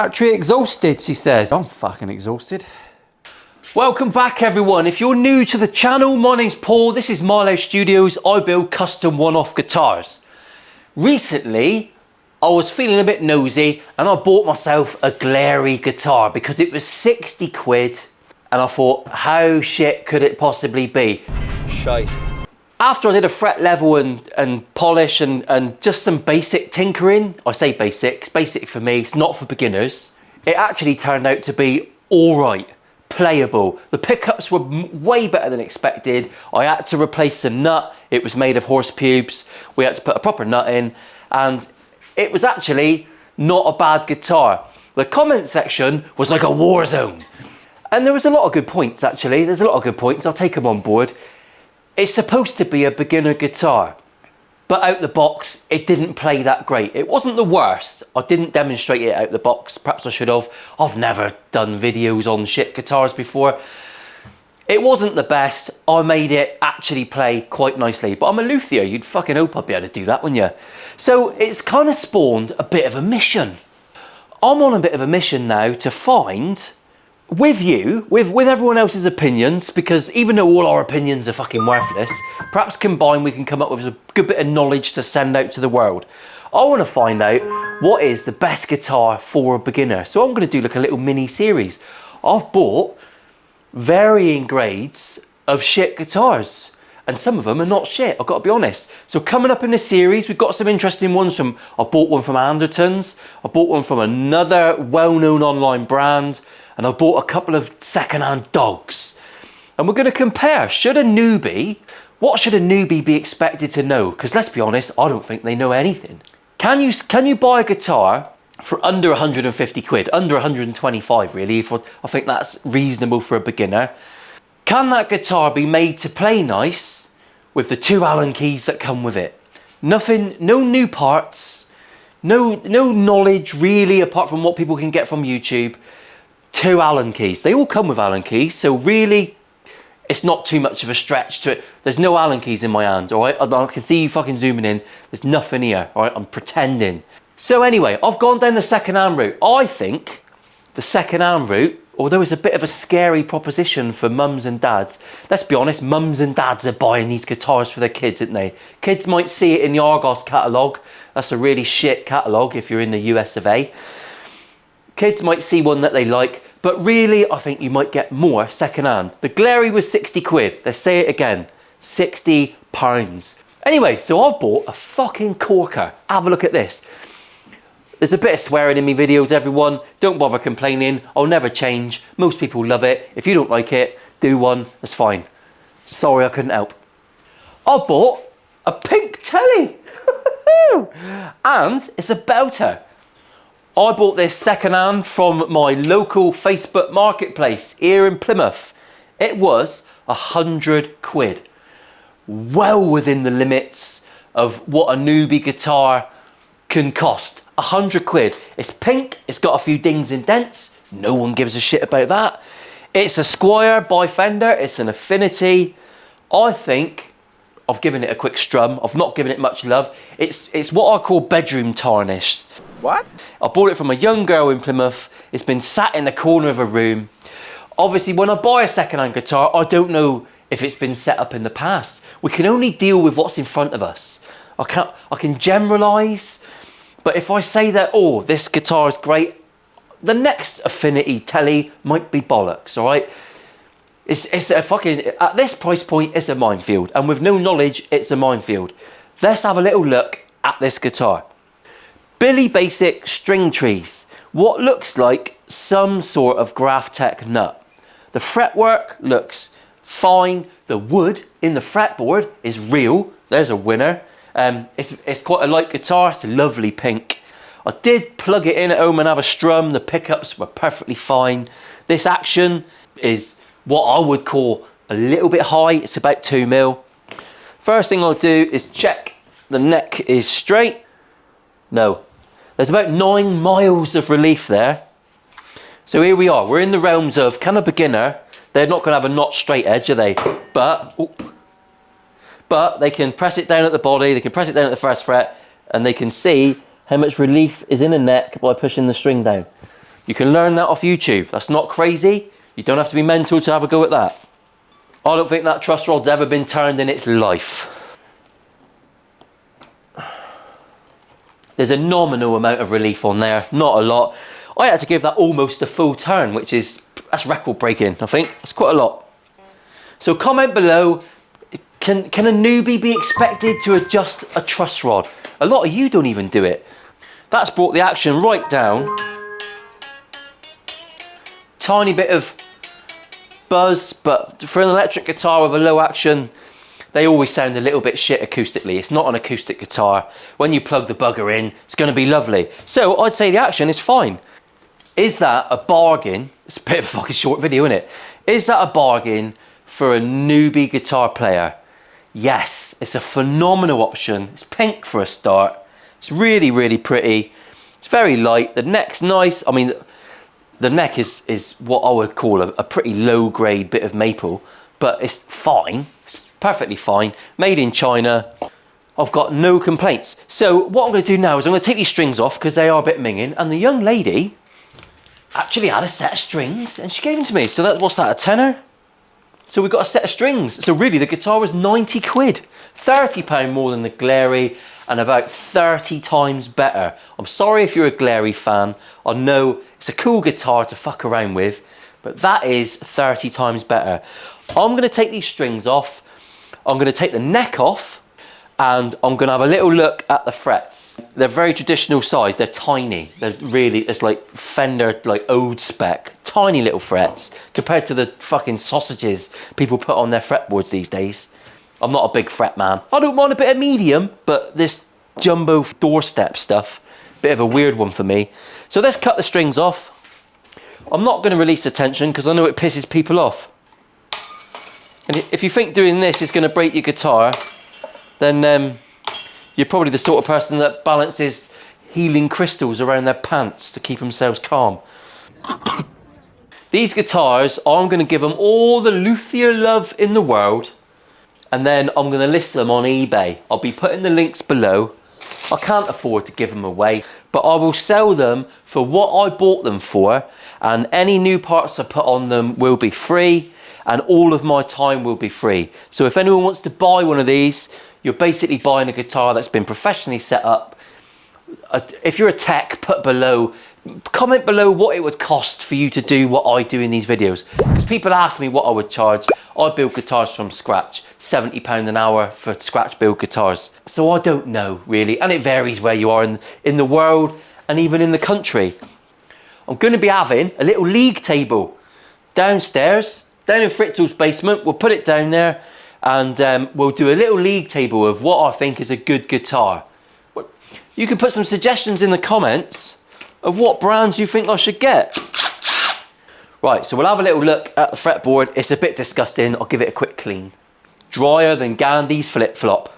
Battery exhausted, she says. I'm fucking exhausted. Welcome back, everyone. If you're new to the channel, my name's Paul. This is Milo Studios. I build custom one-off guitars. Recently, I was feeling a bit nosy and I bought myself a glary guitar because it was 60 quid and I thought, how shit could it possibly be? Shite. After I did a fret level and polish and just some basic tinkering, I say basic, it's basic for me, it's not for beginners. It actually turned out to be all right, playable. The pickups were way better than expected. I had to replace the nut. It was made of horse pubes. We had to put a proper nut in and it was actually not a bad guitar. The comment section was like a war zone. And there was a lot of good points actually. There's a lot of good points, I'll take them on board. It's supposed to be a beginner guitar, but out the box, it didn't play that great. It wasn't the worst. I didn't demonstrate it out the box. Perhaps I should have. I've never done videos on shit guitars before. It wasn't the best. I made it actually play quite nicely, but I'm a luthier. You'd fucking hope I'd be able to do that, wouldn't you? So it's kind of spawned a bit of a mission. I'm on a bit of a mission now to find, with you, with everyone else's opinions, because even though all our opinions are fucking worthless, perhaps combined we can come up with a good bit of knowledge to send out to the world. I want to find out what is the best guitar for a beginner. So I'm going to do like a little mini series. I've bought varying grades of shit guitars and some of them are not shit, I've got to be honest. So coming up in this series, we've got some interesting ones from, I bought one from Anderton's, I bought one from another well-known online brand, and I bought a couple of second-hand dogs. And we're going to compare, what should a newbie be expected to know? Because let's be honest, I don't think they know anything. Can you buy a guitar for under 150 quid, under 125 really, I think that's reasonable for a beginner. Can that guitar be made to play nice with the 2 Allen keys that come with it? Nothing, no new parts, no knowledge really apart from what people can get from YouTube. 2 Allen keys. They all come with Allen keys, so really it's not too much of a stretch to it. There's no Allen keys in my hand, all right? I can see you fucking zooming in. There's nothing here, all right? I'm pretending. So anyway, I've gone down the second-hand route. I think the second-hand route, although it's a bit of a scary proposition for mums and dads, let's be honest, mums and dads are buying these guitars for their kids, aren't they? Kids might see it in the Argos catalogue. That's a really shit catalogue if you're in the US of A. Kids might see one that they like, but really, I think you might get more second-hand. The glary was 60 quid. Let's say it again, 60 pounds. Anyway, so I've bought a fucking corker. Have a look at this. There's a bit of swearing in me videos, everyone. Don't bother complaining. I'll never change. Most people love it. If you don't like it, do one. That's fine. Sorry, I couldn't help. I bought a pink telly. And it's a belter. I bought this second-hand from my local Facebook marketplace here in Plymouth. It was 100 quid. Well within the limits of what a newbie guitar can cost. 100 quid. It's pink, it's got a few dings and dents. No one gives a shit about that. It's a Squire by Fender, it's an Affinity. I think I've given it a quick strum. I've not given it much love. It's what I call bedroom tarnished. What? I bought it from a young girl in Plymouth. It's been sat in the corner of a room. Obviously, when I buy a second-hand guitar, I don't know if it's been set up in the past. We can only deal with what's in front of us. I can generalise, but if I say that, oh, this guitar is great, the next Affinity Telly might be bollocks, all right? It's a fucking, at this price point, it's a minefield. And with no knowledge, it's a minefield. Let's have a little look at this guitar. Billy Basic string trees. What looks like some sort of Graphtec nut. The fretwork looks fine. The wood in the fretboard is real. There's a winner. It's quite a light guitar. It's a lovely pink. I did plug it in at home and have a strum. The pickups were perfectly fine. This action is what I would call a little bit high. It's about 2 mil. First thing I'll do is check the neck is straight. No, there's about 9 miles of relief there. So here we are, we're in the realms of, can a beginner, they're not gonna have a not straight edge, are they? But they can press it down at the body, they can press it down at the 1st fret, and they can see how much relief is in the neck by pushing the string down. You can learn that off YouTube. That's not crazy. You don't have to be mental to have a go at that. I don't think that truss rod's ever been turned in its life. There's a nominal amount of relief on there, not a lot. I had to give that almost a full turn, that's record breaking, I think. That's quite a lot. So comment below, can a newbie be expected to adjust a truss rod? A lot of you don't even do it. That's brought the action right down. Tiny bit of buzz, but for an electric guitar with a low action, they always sound a little bit shit acoustically. It's not an acoustic guitar. When you plug the bugger in, it's going to be lovely. So I'd say the action is fine. Is that a bargain? It's a bit of a fucking short video, isn't it? Is that a bargain for a newbie guitar player? Yes, it's a phenomenal option. It's pink for a start. It's really, really pretty. It's very light. The neck's nice. I mean, the neck is what I would call a pretty low grade bit of maple, but it's fine. It's perfectly fine. Made in China. I've got no complaints. So what I'm going to do now is I'm going to take these strings off because they are a bit minging, and the young lady actually had a set of strings and she gave them to me. So what's that, a tenner? So we got a set of strings. So really the guitar was 90 quid, £30 more than the Glary and about 30 times better. I'm sorry if you're a Glary fan. I know it's a cool guitar to fuck around with, but that is 30 times better. I'm going to take these strings off. I'm going to take the neck off, and I'm going to have a little look at the frets. They're very traditional size. They're tiny. It's like Fender, like old spec. Tiny little frets compared to the fucking sausages people put on their fretboards these days. I'm not a big fret man. I don't mind a bit of medium, but this jumbo doorstep stuff, bit of a weird one for me. So let's cut the strings off. I'm not going to release the tension because I know it pisses people off. And if you think doing this is going to break your guitar, then you're probably the sort of person that balances healing crystals around their pants to keep themselves calm. These guitars, I'm going to give them all the Luthier love in the world, and then I'm going to list them on eBay. I'll be putting the links below. I can't afford to give them away, but I will sell them for what I bought them for, and any new parts I put on them will be free, and all of my time will be free. So if anyone wants to buy one of these, you're basically buying a guitar that's been professionally set up. If you're a tech, comment below what it would cost for you to do what I do in these videos. Because people ask me what I would charge. I build guitars from scratch, £70 an hour for scratch build guitars. So I don't know really, and it varies where you are in the world and even in the country. I'm going to be having a little league table downstairs, down in Fritzl's basement. We'll put it down there, and we'll do a little league table of what I think is a good guitar. You can put some suggestions in the comments of what brands you think I should get. Right, so we'll have a little look at the fretboard. It's a bit disgusting. I'll give it a quick clean. Drier than Gandhi's flip-flop.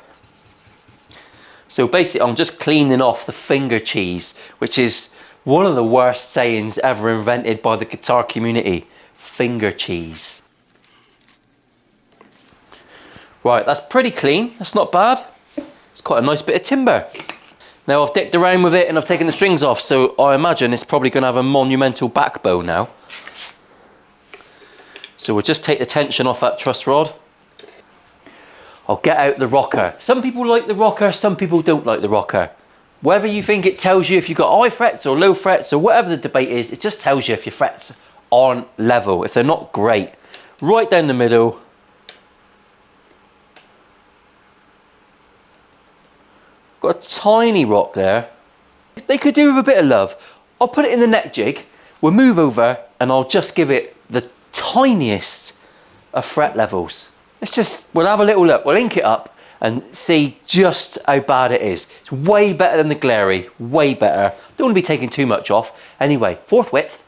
So basically I'm just cleaning off the finger cheese, which is one of the worst sayings ever invented by the guitar community. Finger cheese. Right, that's pretty clean. That's not bad. It's quite a nice bit of timber. Now I've dicked around with it and I've taken the strings off, so I imagine it's probably going to have a monumental backbone now. So we'll just take the tension off that truss rod. I'll get out the rocker. Some people like the rocker, some people don't like the rocker. Whether you think it tells you if you've got high frets or low frets or whatever the debate is, it just tells you if your frets aren't level, if they're not great. Right down the middle. Got a tiny rock there. They could do with a bit of love. I'll put it in the neck jig. We'll move over and I'll just give it the tiniest of fret levels. We'll have a little look. We'll ink it up and see just how bad it is. It's way better than the Glary, way better. Don't want to be taking too much off. Anyway, fourth width.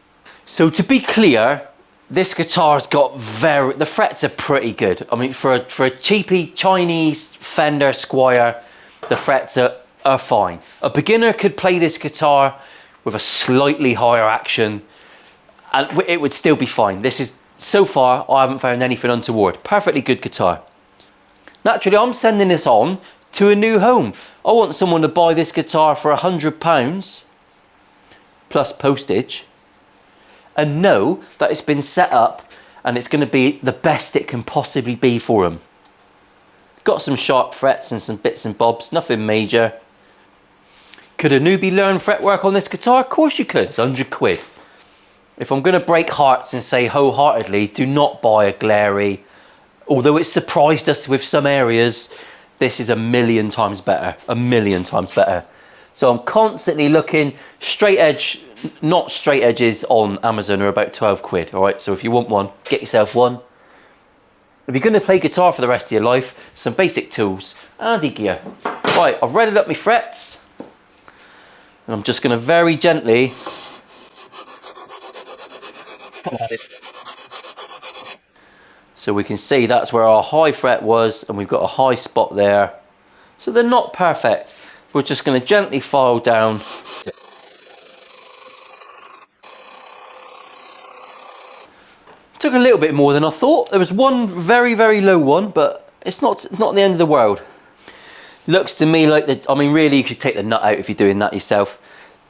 So to be clear, this guitar's got the frets are pretty good. I mean, for a cheapy Chinese Fender Squire, the frets are fine. A beginner could play this guitar with a slightly higher action and it would still be fine. So far, I haven't found anything untoward. Perfectly good guitar. Naturally, I'm sending this on to a new home. I want someone to buy this guitar for £100 plus postage. and know that it's been set up and it's going to be the best it can possibly be for them. Got some sharp frets and some bits and bobs, nothing major. Could a newbie learn fretwork on this guitar? Of course you could, it's 100 quid. If I'm going to break hearts and say wholeheartedly, do not buy a glary. Although it's surprised us with some areas, this is a million times better, a million times better. So I'm constantly looking. Straight edge, not straight edges on Amazon are about 12 quid, all right? So if you want one, get yourself one. If you're going to play guitar for the rest of your life, some basic tools, handy gear. Right, I've readied up my frets. And I'm just going to very gently so we can see that's where our high fret was, and we've got a high spot there. So they're not perfect. We're just going to gently file down. Took a little bit more than I thought. There was one very, very low one, but it's not the end of the world. Looks to me like I mean, really, you could take the nut out if you're doing that yourself.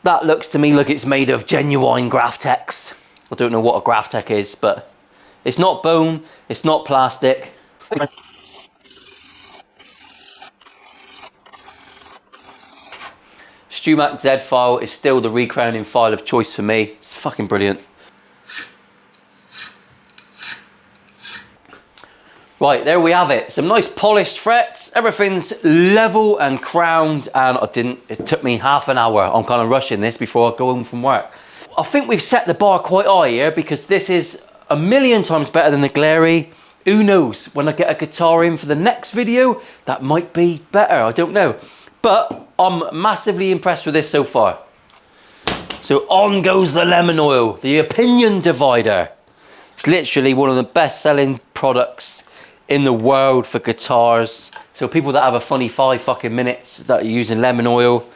That looks to me like it's made of genuine Graphtex. I don't know what a Graphtec is, but it's not bone, it's not plastic. StewMac Z file is still the recrowning file of choice for me. It's fucking brilliant. Right, there we have it. Some nice polished frets. Everything's level and crowned, and it took me half an hour. I'm kind of rushing this before I go home from work. I think we've set the bar quite high here, because this is a million times better than the glary. Who knows, when I get a guitar in for the next video, that might be better, I don't know. But I'm massively impressed with this so far. So on goes the lemon oil, the opinion divider. It's literally one of the best selling products in the world for guitars. So people that have a funny 5 fucking minutes that are using lemon oil,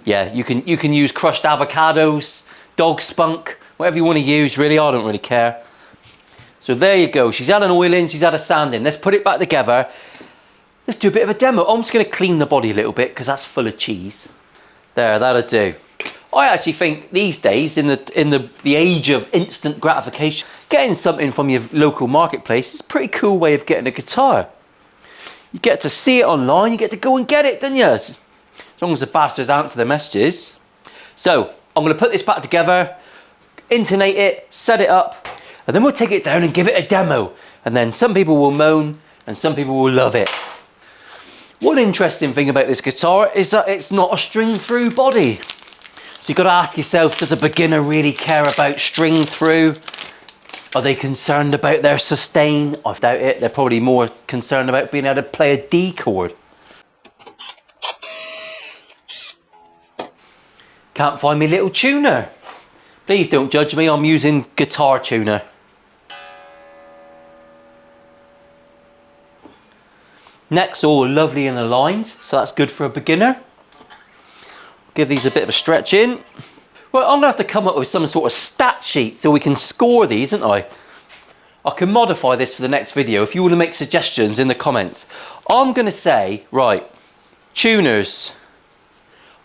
yeah, you can use crushed avocados, dog spunk, whatever you want to use, really, I don't really care. So there you go, she's had an oil in, she's had a sand in. Let's put it back together. Let's do a bit of a demo. I'm just going to clean the body a little bit because that's full of cheese. There, that'll do. I actually think these days, in the age of instant gratification, getting something from your local marketplace is a pretty cool way of getting a guitar. You get to see it online, you get to go and get it, don't you? As long as the bastards answer their messages. So, I'm going to put this back together, intonate it, set it up, and then we'll take it down and give it a demo. And then some people will moan, and some people will love it. One interesting thing about this guitar is that it's not a string through body. So you've got to ask yourself, does a beginner really care about string through? Are they concerned about their sustain? I doubt it. They're probably more concerned about being able to play a D chord. Can't find me little tuner. Please don't judge me, I'm using guitar tuner. Neck's all lovely and aligned, so that's good for a beginner. Give these a bit of a stretch in. Well, I'm gonna have to come up with some sort of stat sheet so we can score these, aren't I? I can modify this for the next video if you want to make suggestions in the comments. I'm gonna say, right, tuners,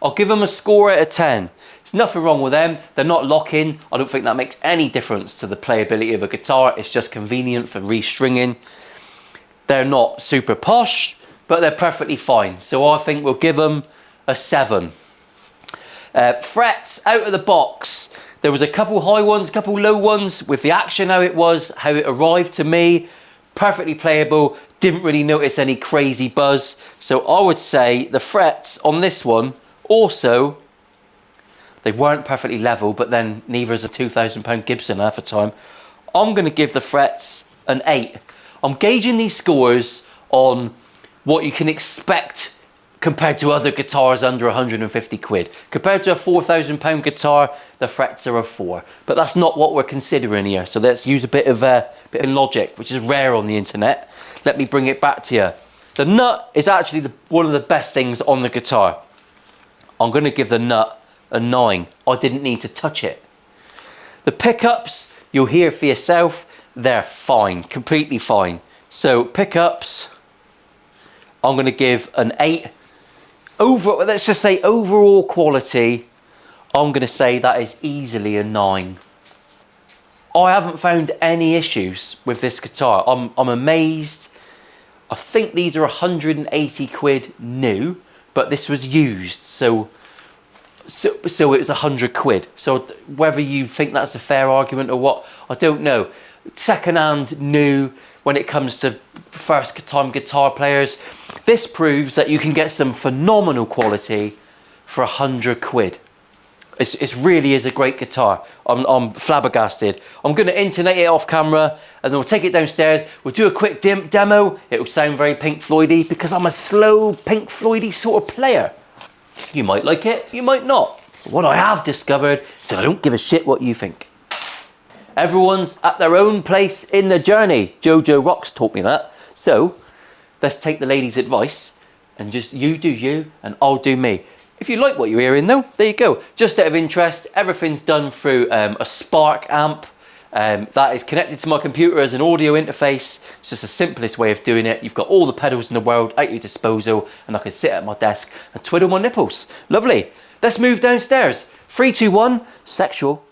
I'll give them a score out of 10. There's nothing wrong with them, they're not lock-in. I don't think that makes any difference to the playability of a guitar. It's just convenient for restringing. They're not super posh, but they're perfectly fine. So I think we'll give them a 7. Frets out of the box. There was a couple high ones, a couple low ones. With the action how it was, how it arrived to me, perfectly playable. Didn't really notice any crazy buzz. So I would say the frets on this one also, they weren't perfectly level, but then neither is a £2,000 Gibson half the time. I'm going to give the frets an 8. I'm gauging these scores on what you can expect compared to other guitars under 150 quid. Compared to a £4,000 guitar, the frets are a 4. But that's not what we're considering here. So let's use a bit of logic, which is rare on the internet. Let me bring it back to you. The nut is actually one of the best things on the guitar. I'm going to give the nut a 9. I didn't need to touch it. The pickups, you'll hear for yourself, they're fine, completely fine. So pickups, I'm going to give an 8. Let's just say overall quality, I'm going to say that is easily a 9. I haven't found any issues with this guitar. I'm amazed. I think these are 180 quid new, but this was used, so it was 100 quid. So whether you think that's a fair argument or what, I don't know. Second-hand new when it comes to first-time guitar players, this proves that you can get some phenomenal quality for 100 quid. It really is a great guitar. I'm flabbergasted. I'm going to intonate it off camera and then we'll take it downstairs. We'll do a quick demo. It will sound very Pink Floydy because I'm a slow Pink Floydy sort of player. You might like it, you might not. What I have discovered is that I don't give a shit what you think. Everyone's at their own place in the journey. Jojo Rocks taught me that. So let's take the lady's advice and just you do you and I'll do me. If you like what you're hearing though, there you go. Just out of interest, everything's done through a Spark amp that is connected to my computer as an audio interface. It's just the simplest way of doing it. You've got all the pedals in the world at your disposal and I can sit at my desk and twiddle my nipples. Lovely. Let's move downstairs. 3, 2, 1, sexual.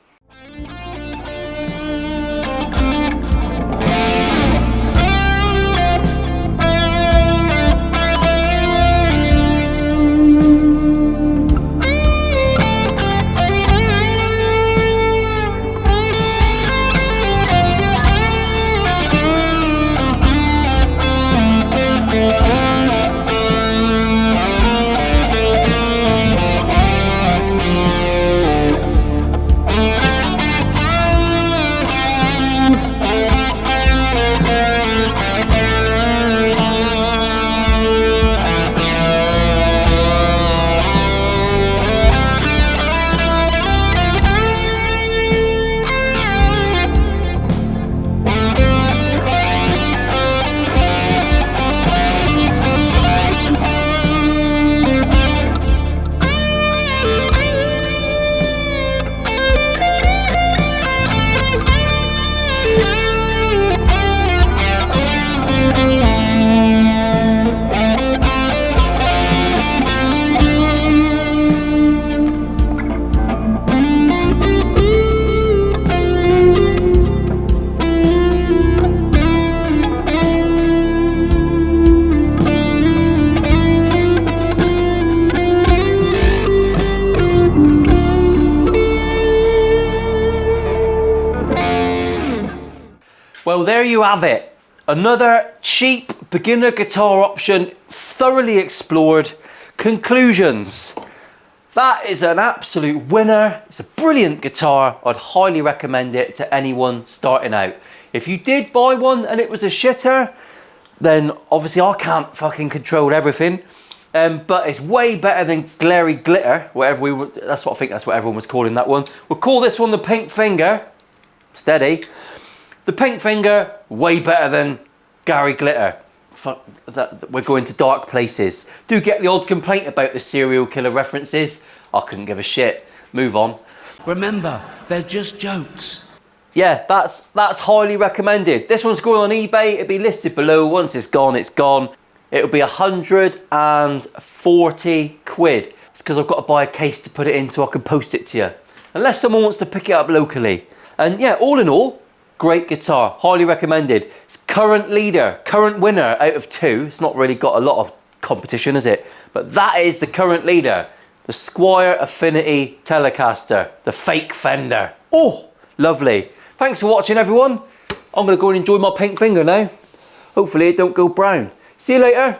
Well, there you have it. Another cheap beginner guitar option, thoroughly explored. Conclusions. That is an absolute winner. It's a brilliant guitar. I'd highly recommend it to anyone starting out. If you did buy one and it was a shitter, then obviously I can't fucking control everything. But it's way better than Glary Glitter, whatever that's what I think that's what everyone was calling that one. We'll call this one the Pink Finger. Steady. The Pink Finger, way better than Gary Glitter. Fuck that, we're going to dark places. Do get the odd complaint about the serial killer references. I couldn't give a shit. Move on. Remember, they're just jokes. Yeah, that's highly recommended. This one's going on eBay. It'll be listed below. Once it's gone, it's gone. It'll be 140 quid. It's because I've got to buy a case to put it in so I can post it to you. Unless someone wants to pick it up locally. And yeah, all in all, great guitar, highly recommended. It's current leader, current winner out of 2. It's not really got a lot of competition, is it? But that is the current leader, the Squire Affinity Telecaster, the fake Fender. Oh, lovely. Thanks for watching, everyone. I'm gonna go and enjoy my Pink Finger now. Hopefully it don't go brown. See you later.